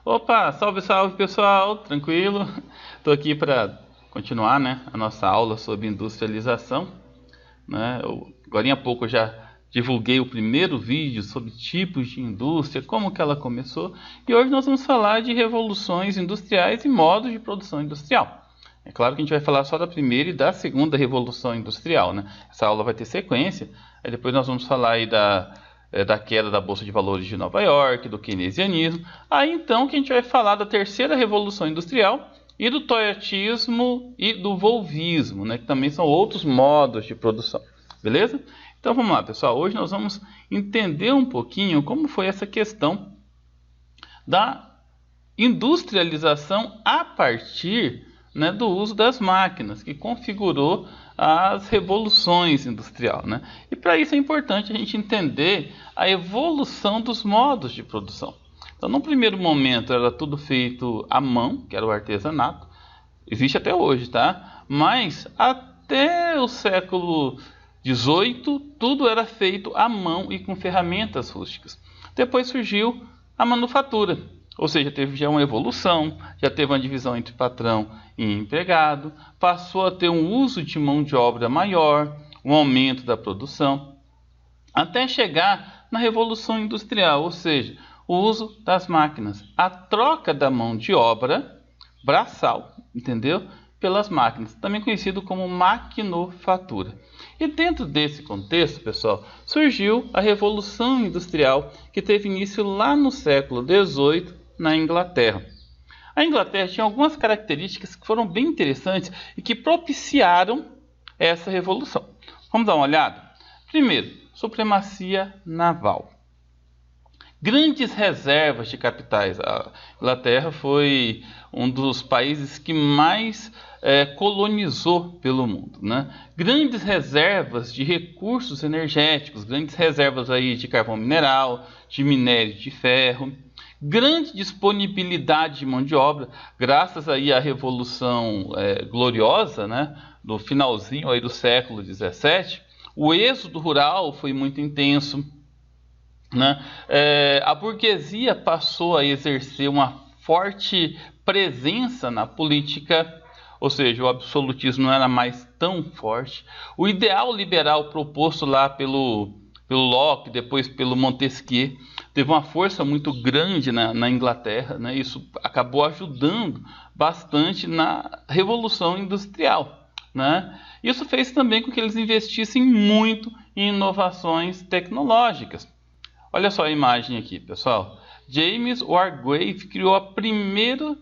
Opa, salve, salve pessoal, tranquilo? Estou aqui para continuar, né, a nossa aula sobre industrialização, né? Agora há pouco eu já divulguei o primeiro vídeo sobre tipos de indústria, como que ela começou, e hoje nós vamos falar de revoluções industriais e modos de produção industrial. É claro que a gente vai falar só da primeira e da segunda revolução industrial, né? Essa aula vai ter sequência, aí depois nós vamos falar aí da queda da Bolsa de Valores de Nova York, do keynesianismo. Aí então que a gente vai falar da terceira revolução industrial e do toyotismo e do volvismo, né, que também são outros modos de produção. Beleza? Então vamos lá, pessoal. Hoje nós vamos entender um pouquinho como foi essa questão da industrialização a partir, né, do uso das máquinas, que configurou as revoluções industriais, né? E para isso é importante a gente entender a evolução dos modos de produção. Então, no primeiro momento era tudo feito à mão, que era o artesanato, existe até hoje, tá? Mas até o século XVIII, tudo era feito à mão e com ferramentas rústicas. Depois surgiu a manufatura, ou seja, teve já uma evolução, já teve uma divisão entre patrão e empregado, passou a ter um uso de mão de obra maior, um aumento da produção, até chegar na Revolução Industrial, ou seja, o uso das máquinas, a troca da mão de obra braçal, entendeu? Pelas máquinas, também conhecido como maquinofatura. E dentro desse contexto, pessoal, surgiu a Revolução Industrial, que teve início lá no século XVIII, na Inglaterra. A Inglaterra tinha algumas características que foram bem interessantes e que propiciaram essa revolução. Vamos dar uma olhada? Primeiro, supremacia naval. Grandes reservas de capitais. A Inglaterra foi um dos países que mais colonizou pelo mundo, né? Grandes reservas de recursos energéticos, grandes reservas aí de carvão mineral, de minério de ferro, grande disponibilidade de mão de obra, graças aí à Revolução Gloriosa, né, do finalzinho aí do século XVII. O êxodo rural foi muito intenso, né? A burguesia passou a exercer uma forte presença na política, ou seja, o absolutismo não era mais tão forte. O ideal liberal proposto lá pelo Locke, depois pelo Montesquieu, teve uma força muito grande na Inglaterra, né? Isso acabou ajudando bastante na Revolução Industrial, né? Isso fez também com que eles investissem muito em inovações tecnológicas. Olha só a imagem aqui, pessoal. James Wargrave criou o primeiro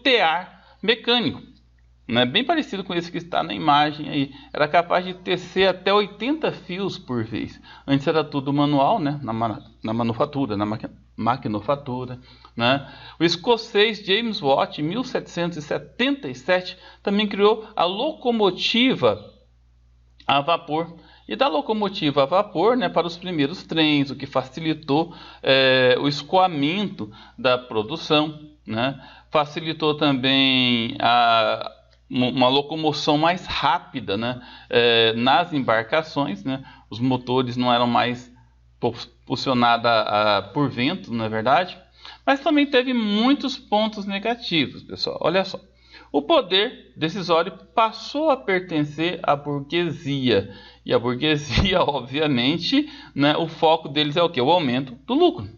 tear mecânico, né? Bem parecido com esse que está na imagem aí. Era capaz de tecer até 80 fios por vez. Antes era tudo manual, né? Na manufatura, na maquinofatura, né? O escocês James Watt, em 1777, também criou a locomotiva a vapor. E da locomotiva a vapor, né, para os primeiros trens, o que facilitou o escoamento da produção, né? Facilitou também uma locomoção mais rápida, né, nas embarcações, né? Os motores não eram mais impulsionados por vento, não é verdade? Mas também teve muitos pontos negativos, pessoal. Olha só. O poder decisório passou a pertencer à burguesia. E a burguesia, obviamente, né, o foco deles é o quê? O aumento do lucro.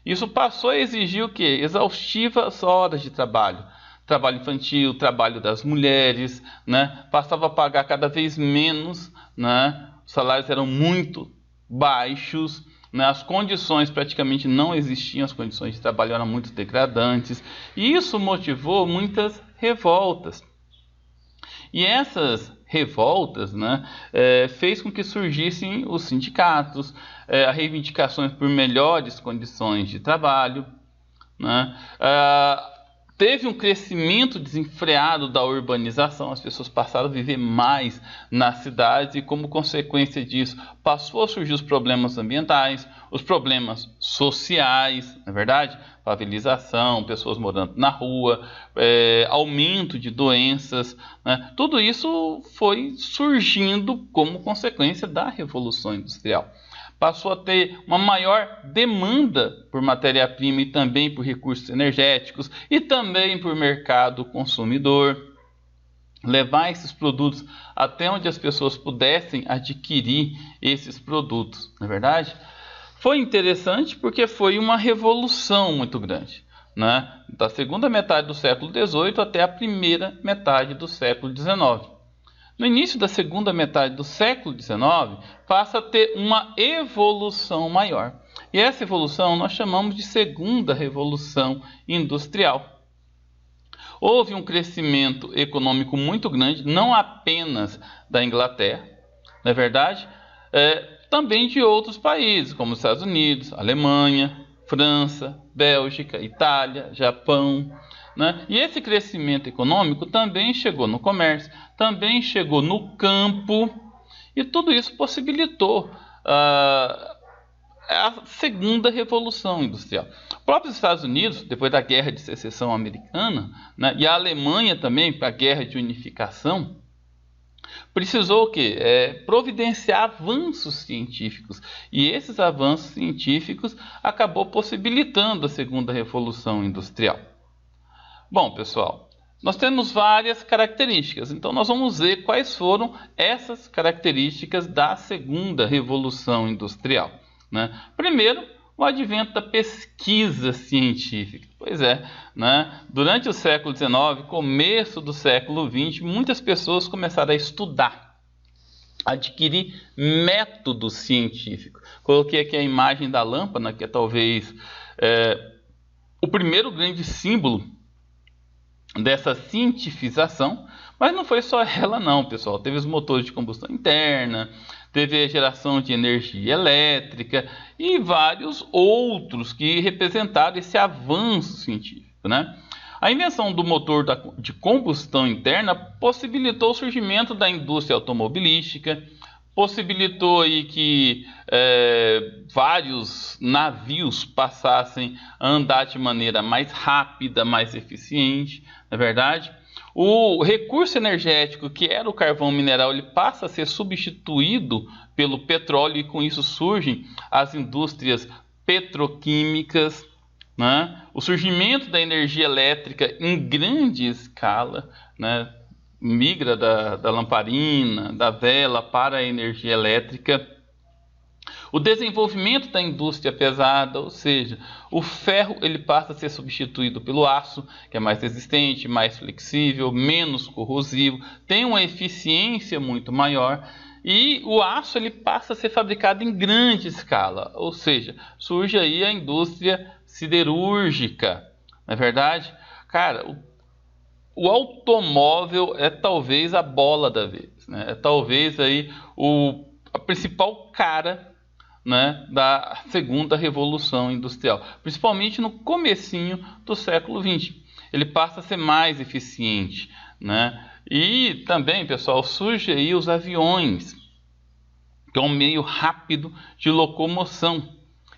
Isso passou a exigir o quê? Exaustivas horas de trabalho. Trabalho infantil, trabalho das mulheres, né? Passava a pagar cada vez menos, né? Os salários eram muito baixos, né? As condições praticamente não existiam, as condições de trabalho eram muito degradantes. E isso motivou muitas revoltas. E essas revoltas, né, fez com que surgissem os sindicatos, as reivindicações por melhores condições de trabalho, né? Teve um crescimento desenfreado da urbanização, as pessoas passaram a viver mais nas cidades e, como consequência disso, passou a surgir os problemas ambientais, os problemas sociais, não é verdade? Favelização, pessoas morando na rua, aumento de doenças, né? Tudo isso foi surgindo como consequência da Revolução Industrial. passou a ter uma maior demanda por matéria-prima e também por recursos energéticos e também por mercado consumidor. Levar esses produtos até onde as pessoas pudessem adquirir esses produtos, não é verdade? Foi interessante porque foi uma revolução muito grande, né? Da segunda metade do século XVIII até a primeira metade do século XIX. No início da segunda metade do século XIX, passa a ter uma evolução maior. E essa evolução nós chamamos de Segunda Revolução Industrial. Houve um crescimento econômico muito grande, não apenas da Inglaterra, não é verdade? Também de outros países, como os Estados Unidos, Alemanha, França, Bélgica, Itália, Japão, né? E esse crescimento econômico também chegou no comércio, também chegou no campo, e tudo isso possibilitou a segunda revolução industrial. Os próprios Estados Unidos, depois da Guerra de Secessão Americana, né, e a Alemanha também, para a Guerra de Unificação, precisou o quê? Providenciar avanços científicos. E esses avanços científicos acabou possibilitando a segunda revolução industrial. Bom, pessoal, nós temos várias características. Então, nós vamos ver quais foram essas características da segunda revolução industrial, né? Primeiro, o advento da pesquisa científica. Pois é, né? Durante o século XIX, começo do século XX, muitas pessoas começaram a estudar, a adquirir método científico. Coloquei aqui a imagem da lâmpada, que é talvez o primeiro grande símbolo dessa cientificação, mas não foi só ela não, pessoal. Teve os motores de combustão interna, teve a geração de energia elétrica e vários outros que representaram esse avanço científico, né? A invenção do motor de combustão interna possibilitou o surgimento da indústria automobilística, possibilitou aí que vários navios passassem a andar de maneira mais rápida, mais eficiente, não é verdade? O recurso energético, que era o carvão mineral, ele passa a ser substituído pelo petróleo e com isso surgem as indústrias petroquímicas, né? O surgimento da energia elétrica em grande escala, né? Migra da lamparina, da vela para a energia elétrica. O desenvolvimento da indústria pesada, ou seja, o ferro ele passa a ser substituído pelo aço, que é mais resistente, mais flexível, menos corrosivo, tem uma eficiência muito maior, e o aço ele passa a ser fabricado em grande escala, ou seja, surge aí a indústria siderúrgica, não é verdade? Cara, o automóvel é talvez a bola da vez, né? É talvez aí a principal cara, né, da segunda revolução industrial, principalmente no comecinho do século XX. Ele passa a ser mais eficiente, né? E também, pessoal, surge aí os aviões, que é um meio rápido de locomoção,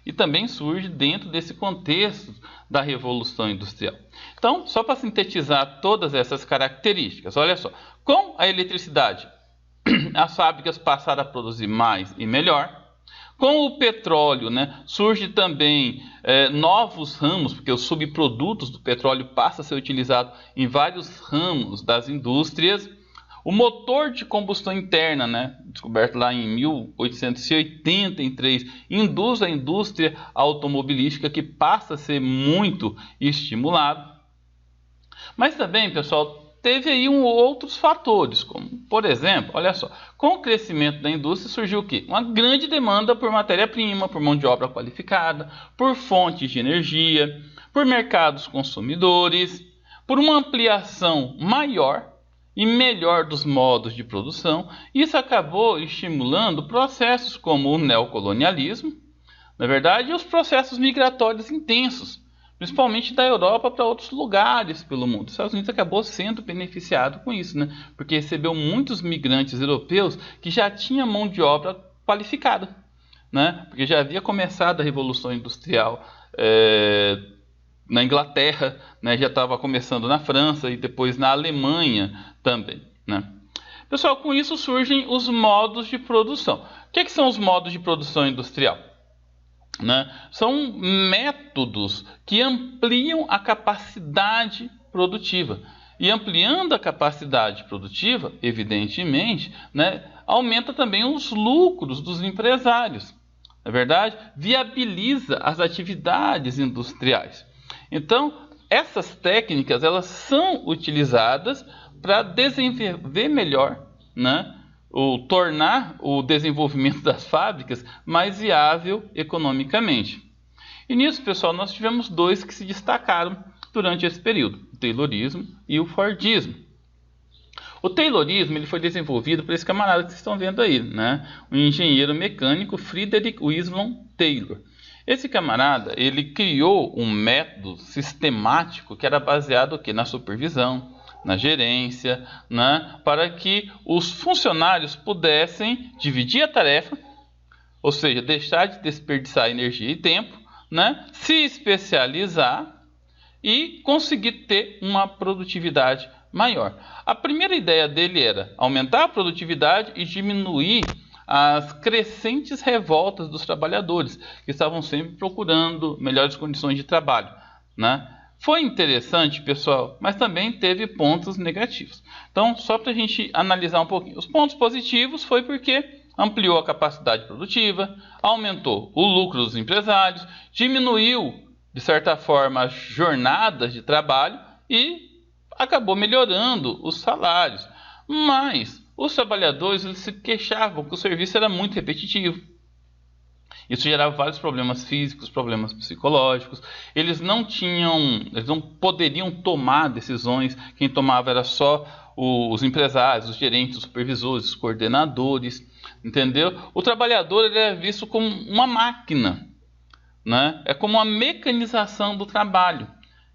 e também surge dentro desse contexto da revolução industrial. Então, só para sintetizar todas essas características, olha só, com a eletricidade, as fábricas passaram a produzir mais e melhor. Com o petróleo, né, surge também novos ramos, porque os subprodutos do petróleo passam a ser utilizados em vários ramos das indústrias. O motor de combustão interna, né, descoberto lá em 1883, induz a indústria automobilística, que passa a ser muito estimulado. Mas também, pessoal, teve aí outros fatores, como, por exemplo, olha só, com o crescimento da indústria surgiu o quê? Uma grande demanda por matéria-prima, por mão de obra qualificada, por fontes de energia, por mercados consumidores, por uma ampliação maior e melhor dos modos de produção. Isso acabou estimulando processos como o neocolonialismo, na verdade, e os processos migratórios intensos, principalmente da Europa para outros lugares pelo mundo. Os Estados Unidos acabou sendo beneficiado com isso, né? Porque recebeu muitos migrantes europeus que já tinham mão de obra qualificada, né? Porque já havia começado a Revolução Industrial na Inglaterra, né? Já estava começando na França e depois na Alemanha também, né? Pessoal, com isso surgem os modos de produção. O que são os modos de produção industrial? São métodos que ampliam a capacidade produtiva. E ampliando a capacidade produtiva, evidentemente, aumenta também os lucros dos empresários. Na verdade, viabiliza as atividades industriais. Então, essas técnicas elas são utilizadas para desenvolver melhor, tornar o desenvolvimento das fábricas mais viável economicamente. E nisso, pessoal, nós tivemos dois que se destacaram durante esse período, o Taylorismo e o Fordismo. O Taylorismo ele foi desenvolvido por esse camarada que vocês estão vendo aí, o engenheiro mecânico Frederick Winslow Taylor. Esse camarada ele criou um método sistemático que era baseado na supervisão, na gerência, para que os funcionários pudessem dividir a tarefa, ou seja, deixar de desperdiçar energia e tempo, se especializar e conseguir ter uma produtividade maior. A primeira ideia dele era aumentar a produtividade e diminuir as crescentes revoltas dos trabalhadores, que estavam sempre procurando melhores condições de trabalho. Foi interessante, pessoal, mas também teve pontos negativos. Então, só para a gente analisar um pouquinho. Os pontos positivos foi porque ampliou a capacidade produtiva, aumentou o lucro dos empresários, diminuiu, de certa forma, as jornadas de trabalho e acabou melhorando os salários. Mas os trabalhadores eles se queixavam que o serviço era muito repetitivo. Isso gerava vários problemas físicos, problemas psicológicos. Eles não poderiam tomar decisões. Quem tomava era só os empresários, os gerentes, os supervisores, os coordenadores. Entendeu? O trabalhador ele é visto como uma máquina, É como uma mecanização do trabalho.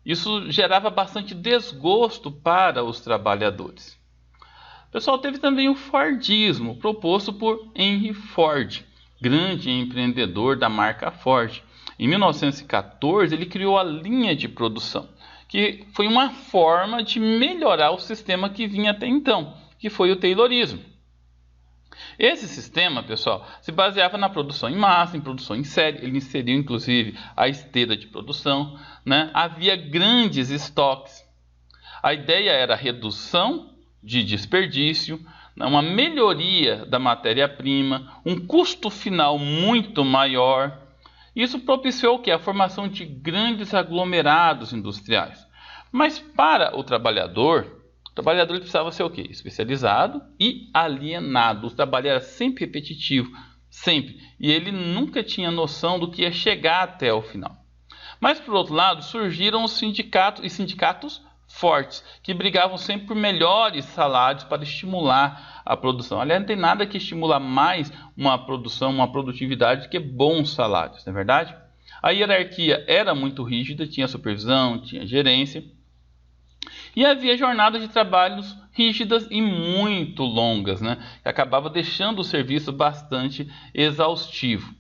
Isso gerava bastante desgosto para os trabalhadores. Pessoal, teve também o Fordismo, proposto por Henry Ford, grande empreendedor da marca Ford. Em 1914, ele criou a linha de produção, que foi uma forma de melhorar o sistema que vinha até então, que foi o Taylorismo. Esse sistema, pessoal, se baseava na produção em massa, em produção em série. Ele inseriu, inclusive, a esteira de produção. Havia grandes estoques. A ideia era a redução de desperdício, uma melhoria da matéria-prima, um custo final muito maior. Isso propiciou a formação de grandes aglomerados industriais. Mas para o trabalhador ele precisava ser o quê? Especializado e alienado. O trabalho era sempre repetitivo, sempre. E ele nunca tinha noção do que ia chegar até o final. Mas, por outro lado, surgiram os sindicatos fortes, que brigavam sempre por melhores salários para estimular a produção. Aliás, não tem nada que estimula mais uma produção, uma produtividade que bons salários, não é verdade? A hierarquia era muito rígida, tinha supervisão, tinha gerência. E havia jornadas de trabalhos rígidas e muito longas, que acabava deixando o serviço bastante exaustivo.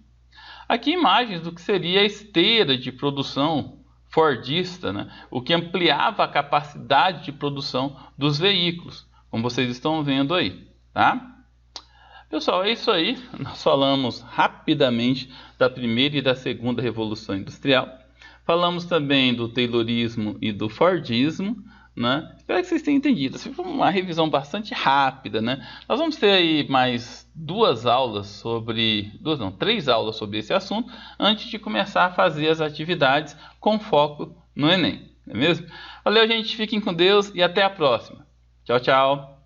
Aqui imagens do que seria a esteira de produção fordista, o que ampliava a capacidade de produção dos veículos, como vocês estão vendo aí. Tá? Pessoal, é isso aí. Nós falamos rapidamente da primeira e da segunda Revolução Industrial. Falamos também do Taylorismo e do Fordismo. Espero que vocês tenham entendido. Essa foi uma revisão bastante rápida. Nós vamos ter aí mais três aulas sobre esse assunto antes de começar a fazer as atividades com foco no Enem. Não é mesmo? Valeu, gente. Fiquem com Deus e até a próxima. Tchau, tchau.